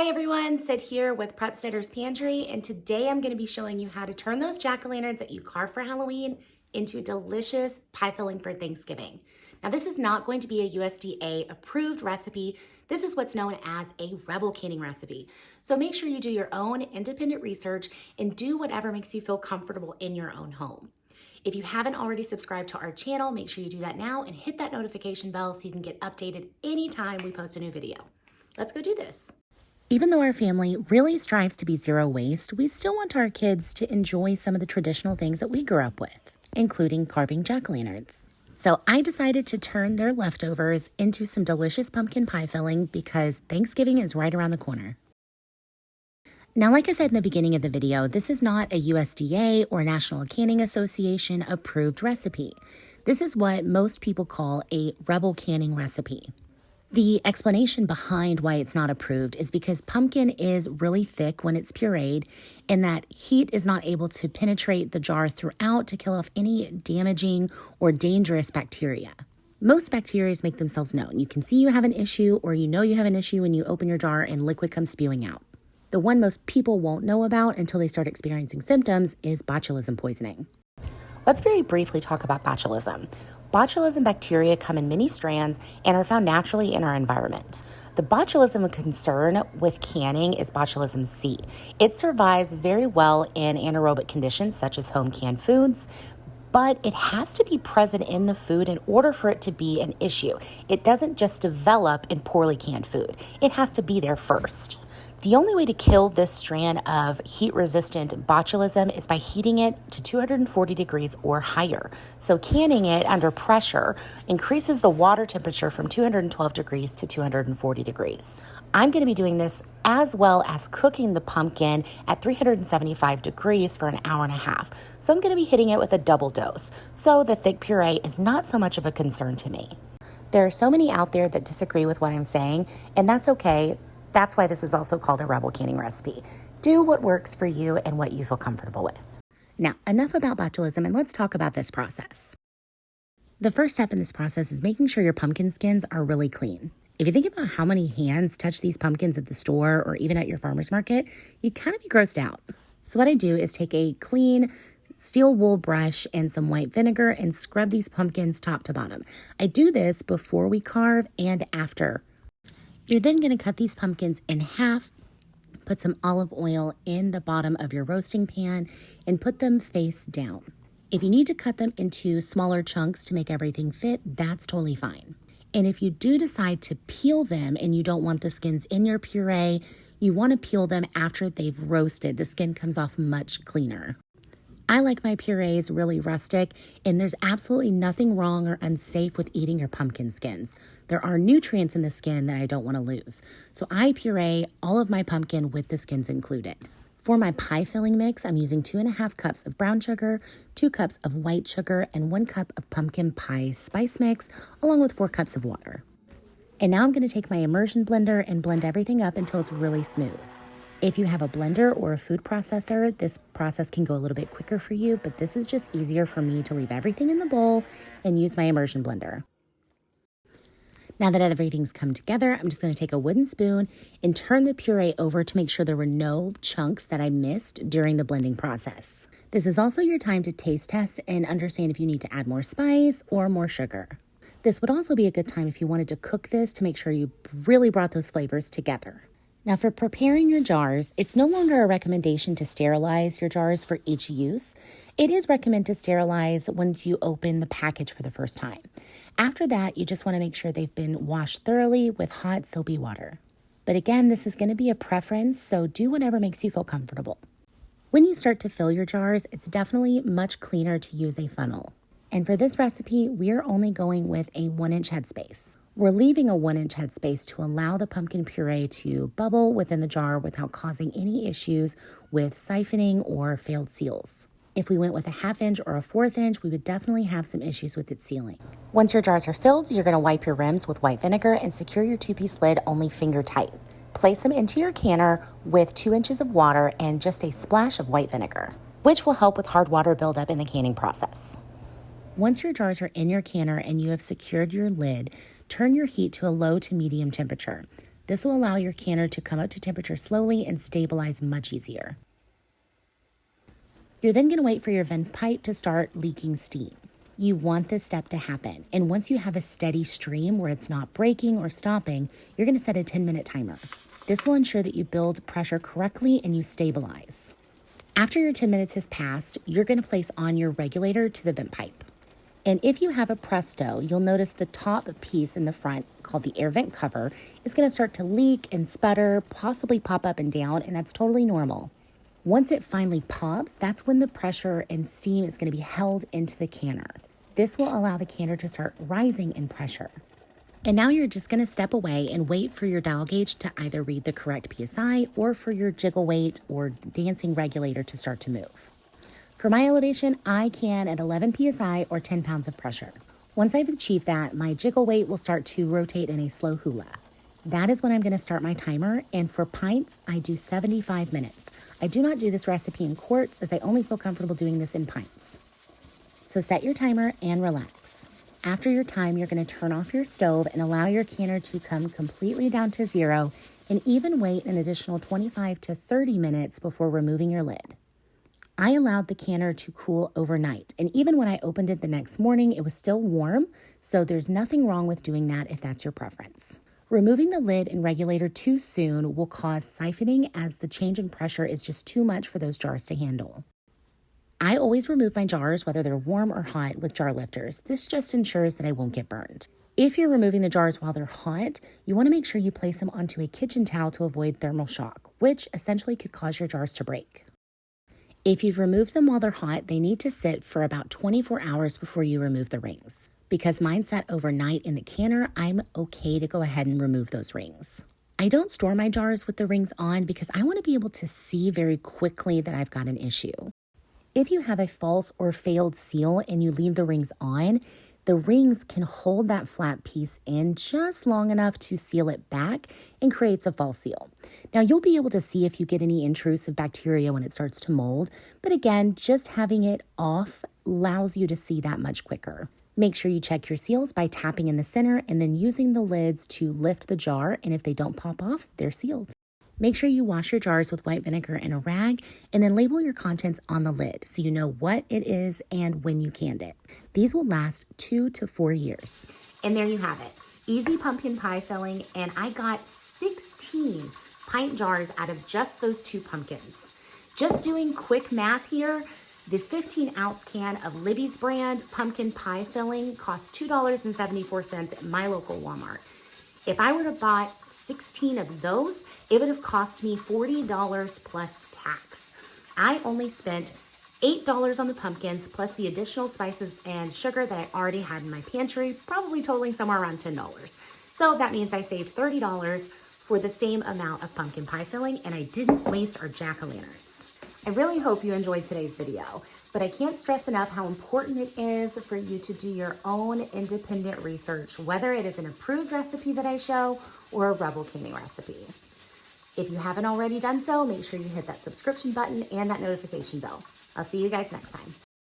Hi everyone, Sid here with Prepsitter's Pantry, and today I'm going to be showing you how to turn those jack-o'-lanterns that you carved for Halloween into delicious pie filling for Thanksgiving. Now this is not going to be a USDA approved recipe. This is what's known as a rebel canning recipe. So make sure you do your own independent research and do whatever makes you feel comfortable in your own home. If you haven't already subscribed to our channel, make sure you do that now and hit that notification bell so you can get updated anytime we post a new video. Let's go do this. Even though our family really strives to be zero waste, we still want our kids to enjoy some of the traditional things that we grew up with, including carving jack-o'-lanterns. So I decided to turn their leftovers into some delicious pumpkin pie filling because Thanksgiving is right around the corner. Now, like I said in the beginning of the video, this is not a USDA or National Canning Association approved recipe. This is what most people call a rebel canning recipe. The explanation behind why it's not approved is because pumpkin is really thick when it's pureed, and that heat is not able to penetrate the jar throughout to kill off any damaging or dangerous bacteria. Most bacteria make themselves known. You can see you have an issue, or you know you have an issue when you open your jar and liquid comes spewing out. The one most people won't know about until they start experiencing symptoms is botulism poisoning. Let's very briefly talk about botulism. Botulism bacteria come in many strands and are found naturally in our environment. The botulism concern with canning is botulism C. It survives very well in anaerobic conditions such as home canned foods, but it has to be present in the food in order for it to be an issue. It doesn't just develop in poorly canned food. It has to be there first. The only way to kill this strand of heat-resistant botulism is by heating it to 240 degrees or higher. So canning it under pressure increases the water temperature from 212 degrees to 240 degrees. I'm going to be doing this as well as cooking the pumpkin at 375 degrees for an hour and a half. So I'm going to be hitting it with a double dose. So the thick puree is not so much of a concern to me. There are so many out there that disagree with what I'm saying, and that's okay. That's why this is also called a rebel canning recipe. Do what works for you and what you feel comfortable with. Now, enough about botulism, and let's talk about this process. The first step in this process is making sure your pumpkin skins are really clean. If you think about how many hands touch these pumpkins at the store or even at your farmer's market, you'd kind of be grossed out. So what I do is take a clean steel wool brush and some white vinegar and scrub these pumpkins top to bottom. I do this before we carve and after. You're then going to cut these pumpkins in half, put some olive oil in the bottom of your roasting pan, and put them face down. If you need to cut them into smaller chunks to make everything fit, that's totally fine. And if you do decide to peel them and you don't want the skins in your puree, you want to peel them after they've roasted. The skin comes off much cleaner. I like my purees really rustic, and there's absolutely nothing wrong or unsafe with eating your pumpkin skins. There are nutrients in the skin that I don't want to lose. So I puree all of my pumpkin with the skins included. For my pie filling mix, I'm using 2.5 cups of brown sugar, 2 cups of white sugar, and 1 cup of pumpkin pie spice mix, along with 4 cups of water. And now I'm going to take my immersion blender and blend everything up until it's really smooth. If you have a blender or a food processor, this process can go a little bit quicker for you, but this is just easier for me to leave everything in the bowl and use my immersion blender. Now that everything's come together, I'm just going to take a wooden spoon and turn the puree over to make sure there were no chunks that I missed during the blending process. This is also your time to taste test and understand if you need to add more spice or more sugar. This would also be a good time if you wanted to cook this to make sure you really brought those flavors together. Now for preparing your jars, it's no longer a recommendation to sterilize your jars for each use. It is recommended to sterilize once you open the package for the first time. After that, you just want to make sure they've been washed thoroughly with hot soapy water. But again, this is going to be a preference, so do whatever makes you feel comfortable. When you start to fill your jars, it's definitely much cleaner to use a funnel. And for this recipe, we're only going with a 1-inch headspace. We're leaving a 1-inch headspace to allow the pumpkin puree to bubble within the jar without causing any issues with siphoning or failed seals. If we went with a 1/2 inch or a 1/4 inch, we would definitely have some issues with it sealing. Once your jars are filled, you're going to wipe your rims with white vinegar and secure your 2-piece lid only finger tight. Place them into your canner with 2 inches of water and just a splash of white vinegar, which will help with hard water buildup in the canning process. Once your jars are in your canner and you have secured your lid, turn your heat to a low to medium temperature. This will allow your canner to come up to temperature slowly and stabilize much easier. You're then going to wait for your vent pipe to start leaking steam. You want this step to happen, and once you have a steady stream where it's not breaking or stopping, you're going to set a 10-minute timer. This will ensure that you build pressure correctly and you stabilize. After your 10 minutes has passed, you're going to place on your regulator to the vent pipe. And if you have a Presto, you'll notice the top piece in the front, called the air vent cover, is going to start to leak and sputter, possibly pop up and down, and that's totally normal. Once it finally pops, that's when the pressure and steam is going to be held into the canner. This will allow the canner to start rising in pressure. And now you're just going to step away and wait for your dial gauge to either read the correct PSI or for your jiggle weight or dancing regulator to start to move. For my elevation, I can at 11 PSI or 10 pounds of pressure. Once I've achieved that, my jiggle weight will start to rotate in a slow hula. That is when I'm going to start my timer, and for pints, I do 75 minutes. I do not do this recipe in quarts as I only feel comfortable doing this in pints. So set your timer and relax. After your time, you're going to turn off your stove and allow your canner to come completely down to zero, and even wait an additional 25 to 30 minutes before removing your lid. I allowed the canner to cool overnight, and even when I opened it the next morning, it was still warm, so there's nothing wrong with doing that if that's your preference. Removing the lid and regulator too soon will cause siphoning, as the change in pressure is just too much for those jars to handle. I always remove my jars, whether they're warm or hot, with jar lifters. This just ensures that I won't get burned. If you're removing the jars while they're hot, you want to make sure you place them onto a kitchen towel to avoid thermal shock, which essentially could cause your jars to break. If you've removed them while they're hot, they need to sit for about 24 hours before you remove the rings. Because mine sat overnight in the canner, I'm okay to go ahead and remove those rings. I don't store my jars with the rings on because I want to be able to see very quickly that I've got an issue. If you have a false or failed seal and you leave the rings on, the rings can hold that flat piece in just long enough to seal it back and creates a false seal. Now you'll be able to see if you get any intrusive bacteria when it starts to mold, but again, just having it off allows you to see that much quicker. Make sure you check your seals by tapping in the center and then using the lids to lift the jar, and if they don't pop off, they're sealed. Make sure you wash your jars with white vinegar and a rag, and then label your contents on the lid so you know what it is and when you canned it. These will last 2 to 4 years. And there you have it. Easy pumpkin pie filling, and I got 16 pint jars out of just those 2 pumpkins. Just doing quick math here, the 15-ounce can of Libby's brand pumpkin pie filling costs $2.74 at my local Walmart. If I would have bought 16 of those, it would have cost me $40 plus tax. I only spent $8 on the pumpkins plus the additional spices and sugar that I already had in my pantry, probably totaling somewhere around $10. So that means I saved $30 for the same amount of pumpkin pie filling, and I didn't waste our jack-o'-lanterns. I really hope you enjoyed today's video, but I can't stress enough how important it is for you to do your own independent research, whether it is an approved recipe that I show or a Rebel canning recipe. If you haven't already done so, make sure you hit that subscription button and that notification bell. I'll see you guys next time.